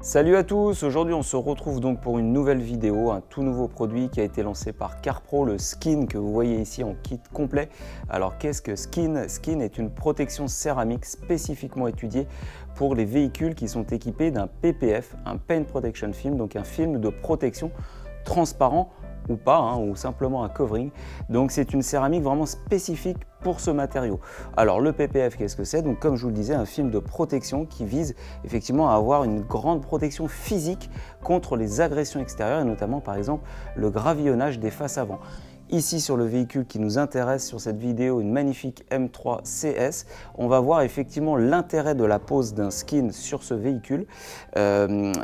Salut à tous, aujourd'hui on se retrouve donc pour une nouvelle vidéo, un tout nouveau produit qui a été lancé par CarPro, le Skin que vous voyez ici en kit complet. Alors qu'est-ce que Skin? Skin est une protection céramique spécifiquement étudiée pour les véhicules qui sont équipés d'un PPF, un Paint Protection Film, donc un film de protection transparent ou pas, ou simplement un covering. Donc c'est une céramique vraiment spécifique pour ce matériau. Alors le PPF, qu'est-ce que c'est? Donc comme je vous le disais, un film de protection qui vise effectivement à avoir une grande protection physique contre les agressions extérieures et notamment par exemple le gravillonnage des faces avant. Ici sur le véhicule qui nous intéresse sur cette vidéo, une magnifique M3 CS, on va voir effectivement l'intérêt de la pose d'un skin sur ce véhicule,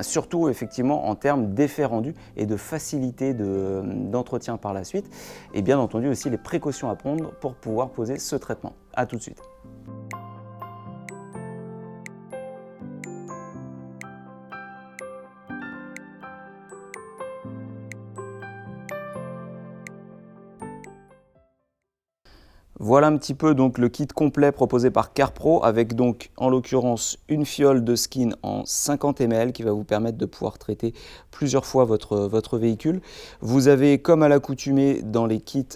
surtout effectivement en termes d'effet rendu et de facilité d'entretien par la suite, et bien entendu aussi les précautions à prendre pour pouvoir poser ce traitement. A tout de suite. Voilà un petit peu donc le kit complet proposé par CarPro avec donc en l'occurrence une fiole de skin en 50 ml qui va vous permettre de pouvoir traiter plusieurs fois votre véhicule. Vous avez comme à l'accoutumée dans les kits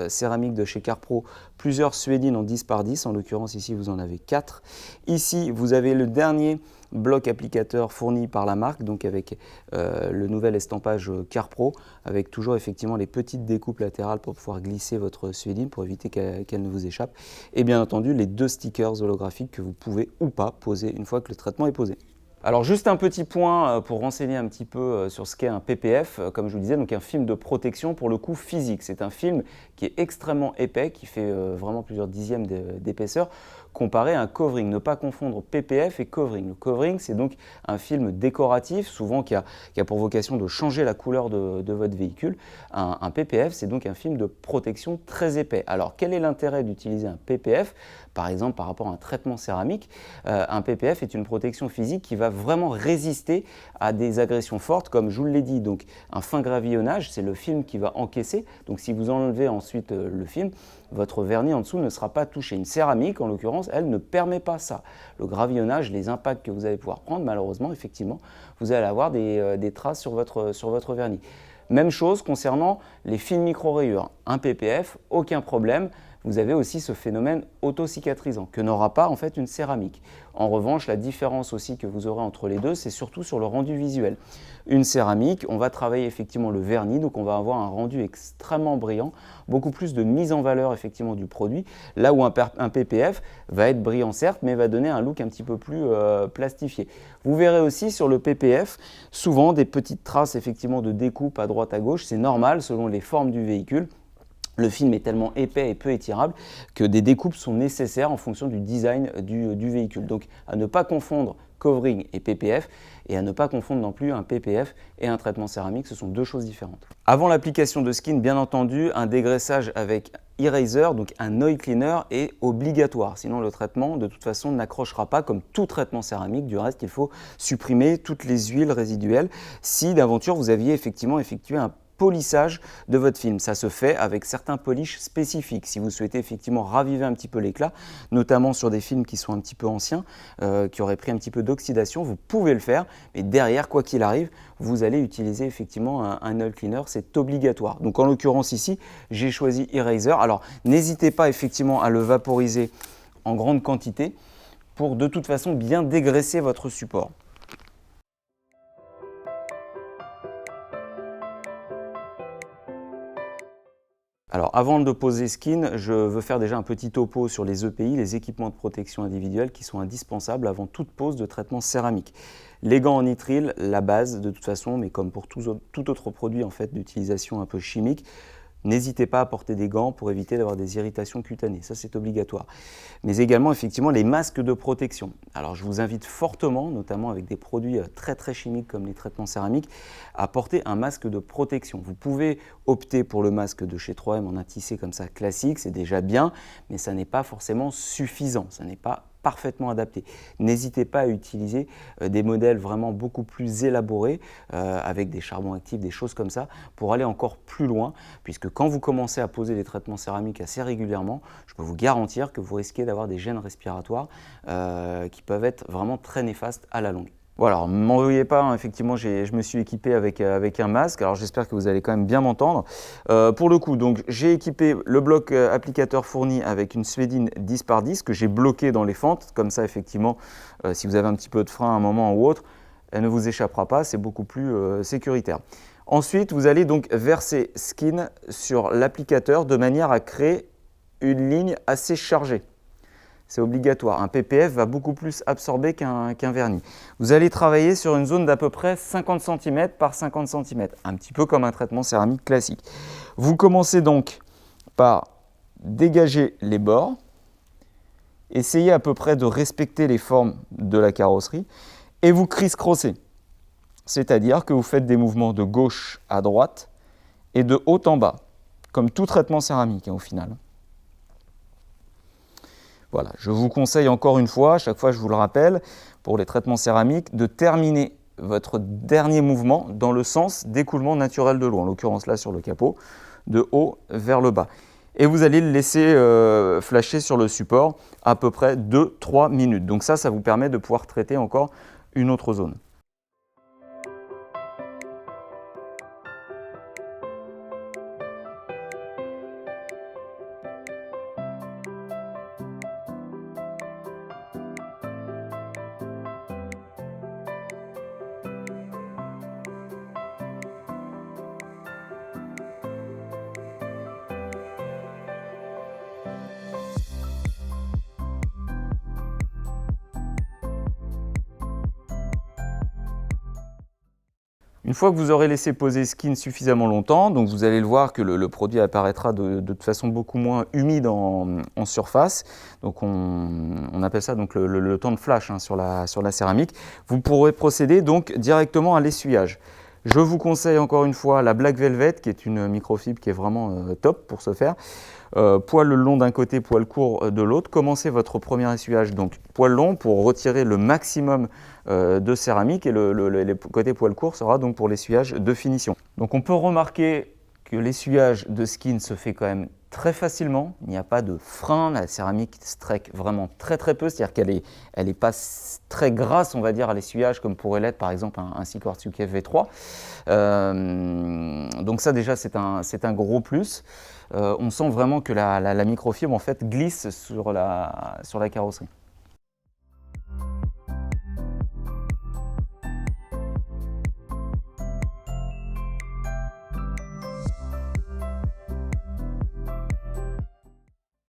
céramiques de chez CarPro plusieurs suédines en 10 par 10, en l'occurrence ici vous en avez 4. Ici vous avez le dernier bloc applicateur fourni par la marque, donc avec le nouvel estampage CarPro, avec toujours effectivement les petites découpes latérales pour pouvoir glisser votre suédine pour éviter qu'elle ne vous échappe. Et bien entendu les deux stickers holographiques que vous pouvez ou pas poser une fois que le traitement est posé. Alors juste un petit point pour renseigner un petit peu sur ce qu'est un PPF, comme je vous disais, donc un film de protection pour le coup physique. C'est un film qui est extrêmement épais, qui fait vraiment plusieurs dixièmes d'épaisseur, comparé à un covering. Ne pas confondre PPF et covering. Le covering, c'est donc un film décoratif, souvent qui a pour vocation de changer la couleur de votre véhicule. Un PPF, c'est donc un film de protection très épais. Alors quel est l'intérêt d'utiliser un PPF? Par exemple, par rapport à un traitement céramique, un PPF est une protection physique qui va vraiment résister à des agressions fortes, comme je vous l'ai dit. Donc, un fin gravillonnage, c'est le film qui va encaisser. Donc, si vous enlevez ensuite le film, votre vernis en dessous ne sera pas touché. Une céramique, en l'occurrence, elle ne permet pas ça. Le gravillonnage, les impacts que vous allez pouvoir prendre, malheureusement, effectivement, vous allez avoir des traces sur votre vernis. Même chose concernant les fines micro-rayures. Un PPF, aucun problème. Vous avez aussi ce phénomène auto-cicatrisant que n'aura pas en fait une céramique. En revanche, la différence aussi que vous aurez entre les deux, c'est surtout sur le rendu visuel. Une céramique, on va travailler effectivement le vernis, donc on va avoir un rendu extrêmement brillant, beaucoup plus de mise en valeur effectivement du produit, là où un PPF va être brillant certes, mais va donner un look un petit peu plus plastifié. Vous verrez aussi sur le PPF souvent des petites traces effectivement de découpe à droite à gauche, c'est normal selon les formes du véhicule. Le film est tellement épais et peu étirable que des découpes sont nécessaires en fonction du design du véhicule. Donc à ne pas confondre covering et PPF et à ne pas confondre non plus un PPF et un traitement céramique, ce sont deux choses différentes. Avant l'application de skin, bien entendu, un dégraissage avec eraser, donc un oil cleaner, est obligatoire. Sinon le traitement de toute façon n'accrochera pas comme tout traitement céramique. Du reste, il faut supprimer toutes les huiles résiduelles si d'aventure vous aviez effectivement effectué un polissage de votre film. Ça se fait avec certains polishes spécifiques. Si vous souhaitez effectivement raviver un petit peu l'éclat, notamment sur des films qui sont un petit peu anciens, qui auraient pris un petit peu d'oxydation, vous pouvez le faire, mais derrière, quoi qu'il arrive, vous allez utiliser effectivement un oil cleaner, c'est obligatoire. Donc en l'occurrence ici, j'ai choisi Eraser. Alors n'hésitez pas effectivement à le vaporiser en grande quantité pour de toute façon bien dégraisser votre support. Alors avant de poser Skin, je veux faire déjà un petit topo sur les EPI, les équipements de protection individuelle qui sont indispensables avant toute pose de traitement céramique. Les gants en nitrile, la base de toute façon, mais comme pour tout autre produit en fait, d'utilisation un peu chimique, n'hésitez pas à porter des gants pour éviter d'avoir des irritations cutanées, ça c'est obligatoire. Mais également effectivement les masques de protection. Alors je vous invite fortement, notamment avec des produits très chimiques comme les traitements céramiques, à porter un masque de protection. Vous pouvez opter pour le masque de chez 3M en un tissé comme ça classique, c'est déjà bien, mais ça n'est pas forcément suffisant, ça n'est pas parfaitement adapté. N'hésitez pas à utiliser des modèles vraiment beaucoup plus élaborés avec des charbons actifs, des choses comme ça, pour aller encore plus loin, puisque quand vous commencez à poser des traitements céramiques assez régulièrement, je peux vous garantir que vous risquez d'avoir des gènes respiratoires qui peuvent être vraiment très néfastes à la longue. Voilà, ne m'en veuillez pas, hein, effectivement je me suis équipé avec un masque, alors j'espère que vous allez quand même bien m'entendre. Pour le coup, donc j'ai équipé le bloc applicateur fourni avec une Svedine 10x10 que j'ai bloqué dans les fentes, comme ça effectivement, si vous avez un petit peu de frein à un moment ou autre, elle ne vous échappera pas, c'est beaucoup plus sécuritaire. Ensuite, vous allez donc verser Skin sur l'applicateur de manière à créer une ligne assez chargée. C'est obligatoire. Un PPF va beaucoup plus absorber qu'un vernis. Vous allez travailler sur une zone d'à peu près 50 cm par 50 cm, un petit peu comme un traitement céramique classique. Vous commencez donc par dégager les bords, essayez à peu près de respecter les formes de la carrosserie et vous criss-crossez. C'est-à-dire que vous faites des mouvements de gauche à droite et de haut en bas, comme tout traitement céramique au final. Voilà, je vous conseille encore une fois, à chaque fois je vous le rappelle, pour les traitements céramiques, de terminer votre dernier mouvement dans le sens d'écoulement naturel de l'eau, en l'occurrence là sur le capot, de haut vers le bas. Et vous allez le laisser flasher sur le support à peu près 2-3 minutes. Donc ça vous permet de pouvoir traiter encore une autre zone. Une fois que vous aurez laissé poser Skin suffisamment longtemps, donc vous allez le voir que le produit apparaîtra de toute façon beaucoup moins humide en surface. Donc on appelle ça donc le temps de flash hein, sur la céramique. Vous pourrez procéder donc directement à l'essuyage. Je vous conseille encore une fois la Black Velvet qui est une microfibre qui est vraiment top pour ce faire. Poil long d'un côté, poil court de l'autre. Commencez votre premier essuyage, donc poil long pour retirer le maximum de céramique et le côté poil court sera donc pour l'essuyage de finition. Donc on peut remarquer que l'essuyage de Skin se fait quand même très facilement, il n'y a pas de frein, la céramique streque vraiment très peu, c'est-à-dire qu'elle est pas très grasse on va dire à l'essuyage comme pourrait l'être par exemple un Seaquartz UKF V3. Donc ça déjà c'est un gros plus. On sent vraiment que la microfibre en fait glisse sur la carrosserie.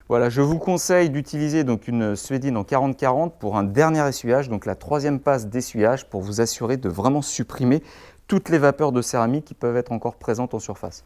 Voilà, je vous conseille d'utiliser donc une Svedine en 40-40 pour un dernier essuyage, donc la troisième passe d'essuyage pour vous assurer de vraiment supprimer toutes les vapeurs de céramique qui peuvent être encore présentes en surface.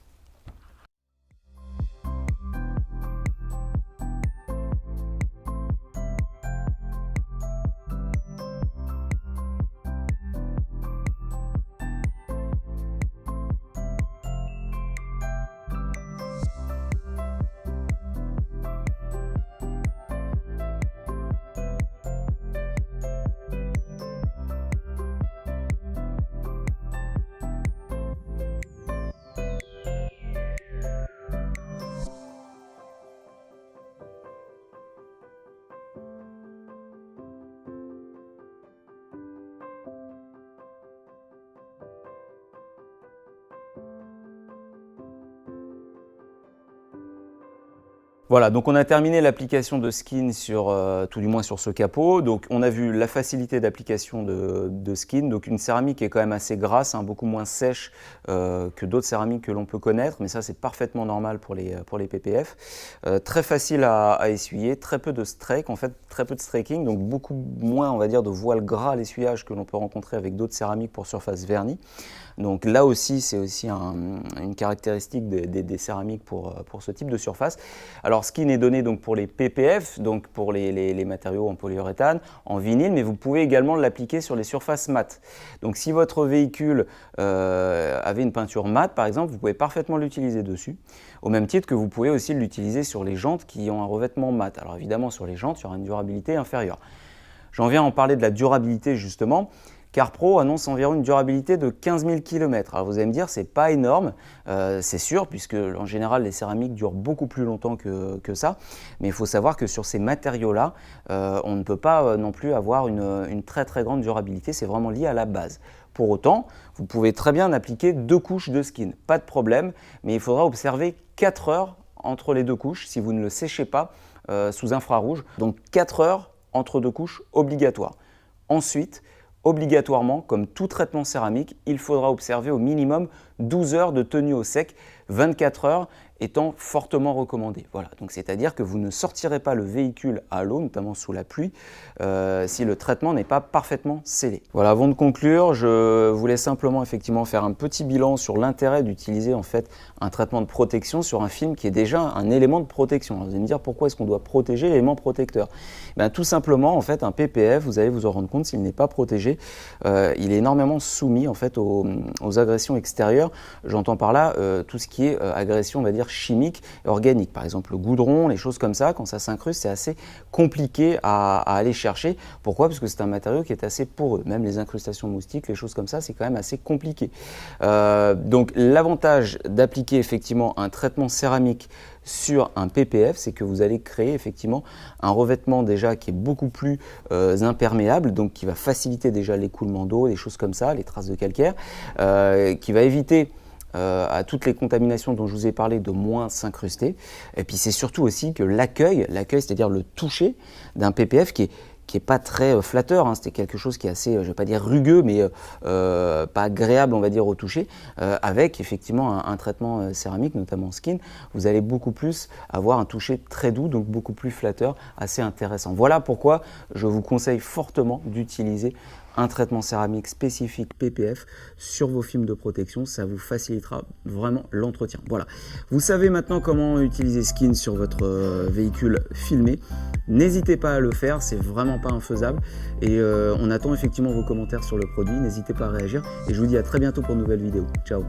Voilà, donc on a terminé l'application de Skin sur, tout du moins sur ce capot. Donc on a vu la facilité d'application de Skin, donc une céramique qui est quand même assez grasse, hein, beaucoup moins sèche que d'autres céramiques que l'on peut connaître, mais ça c'est parfaitement normal pour les PPF. Très facile à essuyer, très peu de streak, en fait très peu de streaking, donc beaucoup moins on va dire de voile gras à l'essuyage que l'on peut rencontrer avec d'autres céramiques pour surface vernie. Donc là aussi, c'est aussi une caractéristique des céramiques pour ce type de surface. Alors Skin est donné donc pour les PPF, donc pour les matériaux en polyuréthane, en vinyle, mais vous pouvez également l'appliquer sur les surfaces mates. Donc si votre véhicule avait une peinture mate par exemple, vous pouvez parfaitement l'utiliser dessus, au même titre que vous pouvez aussi l'utiliser sur les jantes qui ont un revêtement mat. Alors évidemment sur les jantes, il y aura une durabilité inférieure. J'en viens à en parler de la durabilité justement. CarPro annonce environ une durabilité de 15 000 km. Alors vous allez me dire, c'est pas énorme, c'est sûr, puisque en général les céramiques durent beaucoup plus longtemps que ça. Mais il faut savoir que sur ces matériaux-là, on ne peut pas non plus avoir une très très grande durabilité, c'est vraiment lié à la base. Pour autant, vous pouvez très bien appliquer 2 couches de Skin, pas de problème, mais il faudra observer 4 heures entre les 2 couches si vous ne le séchez pas sous infrarouge. Donc 4 heures entre 2 couches obligatoire. Ensuite, obligatoirement, comme tout traitement céramique, il faudra observer au minimum 12 heures de tenue au sec, 24 heures étant fortement recommandé. Voilà, donc c'est-à-dire que vous ne sortirez pas le véhicule à l'eau, notamment sous la pluie, si le traitement n'est pas parfaitement scellé. Voilà, avant de conclure, je voulais simplement effectivement faire un petit bilan sur l'intérêt d'utiliser en fait un traitement de protection sur un film qui est déjà un élément de protection. Alors, vous allez me dire pourquoi est-ce qu'on doit protéger l'élément protecteur? Ben, tout simplement, en fait, un PPF, vous allez vous en rendre compte, s'il n'est pas protégé, il est énormément soumis en fait aux agressions extérieures. J'entends par là tout ce qui est agression, on va dire, chimique et organique. Par exemple, le goudron, les choses comme ça, quand ça s'incruste, c'est assez compliqué à aller chercher. Pourquoi? Parce que c'est un matériau qui est assez poreux. Même les incrustations moustiques, les choses comme ça, c'est quand même assez compliqué. Donc l'avantage d'appliquer effectivement un traitement céramique sur un PPF, c'est que vous allez créer effectivement un revêtement déjà qui est beaucoup plus imperméable, donc qui va faciliter déjà l'écoulement d'eau, des choses comme ça, les traces de calcaire, qui va éviter à toutes les contaminations dont je vous ai parlé de moins s'incruster. Et puis c'est surtout aussi que l'accueil, c'est-à-dire le toucher d'un PPF qui est pas très flatteur, hein. C'était quelque chose qui est assez, je vais pas dire rugueux, mais pas agréable on va dire au toucher, avec effectivement un traitement céramique, notamment Skin, vous allez beaucoup plus avoir un toucher très doux, donc beaucoup plus flatteur, assez intéressant. Voilà pourquoi je vous conseille fortement d'utiliser un traitement céramique spécifique PPF sur vos films de protection, ça vous facilitera vraiment l'entretien. Voilà, vous savez maintenant comment utiliser Skin sur votre véhicule filmé. N'hésitez pas à le faire, c'est vraiment pas infaisable et on attend effectivement vos commentaires sur le produit. N'hésitez pas à réagir et je vous dis à très bientôt pour une nouvelle vidéo. Ciao.